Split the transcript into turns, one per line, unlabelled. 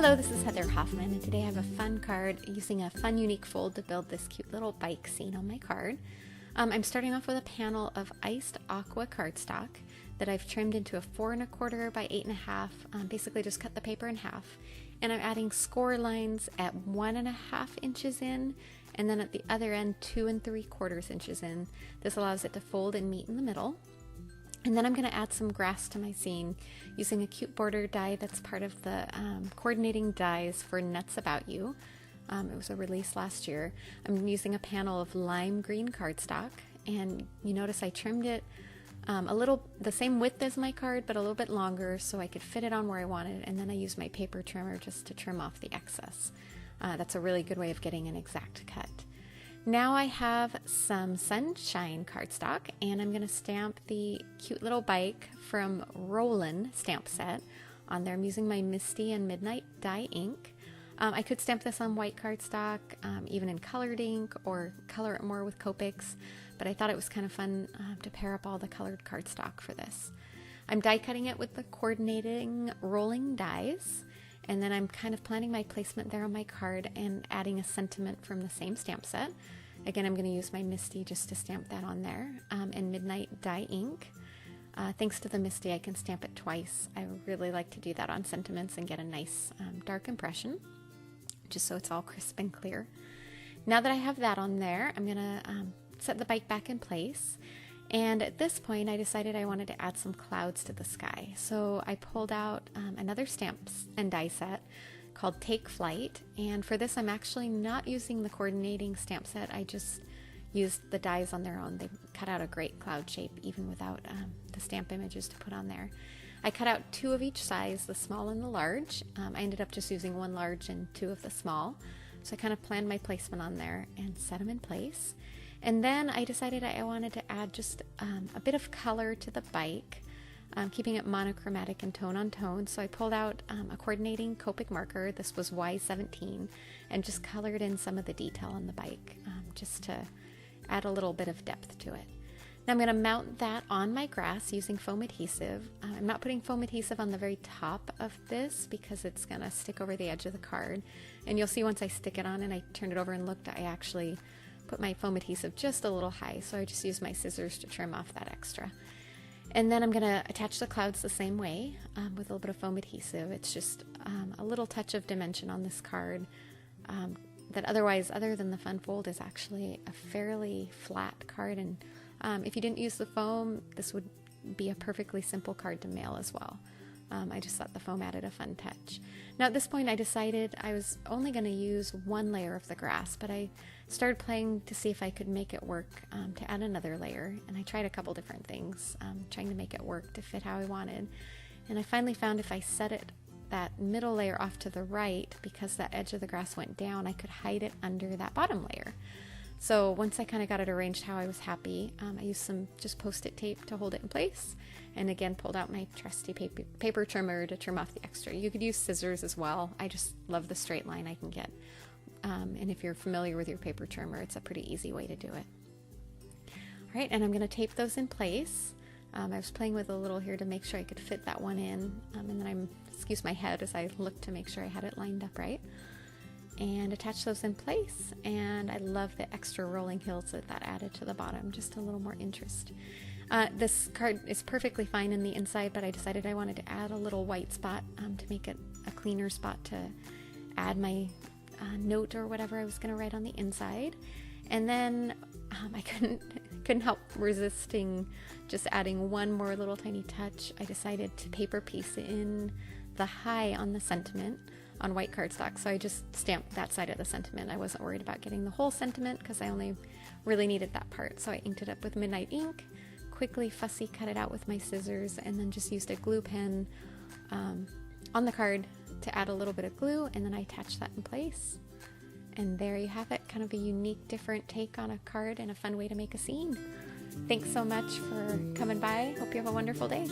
Hello, this is Heather Hoffman, and today I have a fun card using a fun, unique fold to build this cute little bike scene on my card. I'm starting off with a panel of iced aqua cardstock that I've trimmed into a 4 1/4 by 8 1/2. Basically just cut the paper in half. And I'm adding score lines at 1 1/2 inches in, and then at the other end 2 3/4 inches in. This allows it to fold and meet in the middle. And then I'm going to add some grass to my scene using a cute border die that's part of the coordinating dies for Nuts About You. It was a release last year. I'm using a panel of lime green cardstock, and you notice I trimmed it a little the same width as my card, but a little bit longer so I could fit it on where I wanted, and then I used my paper trimmer just to trim off the excess. That's a really good way of getting an exact cut. Now I have some sunshine cardstock, and I'm going to stamp the cute little bike from Rollin stamp set on there. I'm using my Misty and Midnight dye ink. I could stamp this on white cardstock, even in colored ink, or color it more with Copics, but I thought it was kind of fun to pair up all the colored cardstock for this. I'm die cutting it with the coordinating rolling dies, and then I'm kind of planning my placement there on my card and adding a sentiment from the same stamp set. Again, I'm going to use my Misty just to stamp that on there, and Midnight dye ink. Thanks to the Misty, I can stamp it twice. I really like to do that on sentiments and get a nice dark impression, just so it's all crisp and clear. Now that I have that on there, I'm going to set the bike back in place. And at this point, I decided I wanted to add some clouds to the sky. So I pulled out another stamps and die set called Take Flight. And for this, I'm actually not using the coordinating stamp set. I just used the dies on their own. They cut out a great cloud shape, even without the stamp images to put on there. I cut out 2 of each size, the small and the large. I ended up just using 1 large and 2 of the small. So I kind of planned my placement on there and set them in place. And then I decided I wanted to add just a bit of color to the bike, keeping it monochromatic and tone on tone. So I pulled out a coordinating Copic marker. This was Y17, and just colored in some of the detail on the bike, just to add a little bit of depth to it. Now I'm going to mount that on my grass using foam adhesive. I'm not putting foam adhesive on the very top of this because it's going to stick over the edge of the card. And you'll see once I stick it on and I turned it over and looked, I actually put my foam adhesive just a little high, so I just used my scissors to trim off that extra. And then I'm going to attach the clouds the same way with a little bit of foam adhesive. It's just a little touch of dimension on this card that otherwise, other than the fun fold, is actually a fairly flat card. And if you didn't use the foam, this would be a perfectly simple card to mail as well. I just thought the foam added a fun touch. Now at this point I decided I was only going to use 1 layer of the grass, but I started playing to see if I could make it work to add another layer, and I tried a couple different things, trying to make it work to fit how I wanted. And I finally found if I set that middle layer off to the right, because that edge of the grass went down, I could hide it under that bottom layer. So once I kind of got it arranged how I was happy, I used some just post-it tape to hold it in place, and again pulled out my trusty paper trimmer to trim off the extra. You could use scissors as well. I just love the straight line I can get. And if you're familiar with your paper trimmer, it's a pretty easy way to do it. All right, and I'm going to tape those in place. I was playing with a little here to make sure I could fit that one in, and then excuse my head as I looked to make sure I had it lined up right. And attach those in place, and I love the extra rolling hills that added to the bottom, just a little more interest. This card is perfectly fine in the inside, but I decided I wanted to add a little white spot to make it a cleaner spot to add my note or whatever I was going to write on the inside. And then I couldn't help resisting just adding one more little tiny touch. I decided to paper piece in the high on the sentiment on white cardstock, so I just stamped that side of the sentiment. I wasn't worried about getting the whole sentiment because I only really needed that part. So I inked it up with Midnight ink, quickly fussy cut it out with my scissors, and then just used a glue pen on the card to add a little bit of glue, and then I attached that in place. And there you have it, kind of a unique, different take on a card and a fun way to make a scene. Thanks so much for coming by. Hope you have a wonderful day.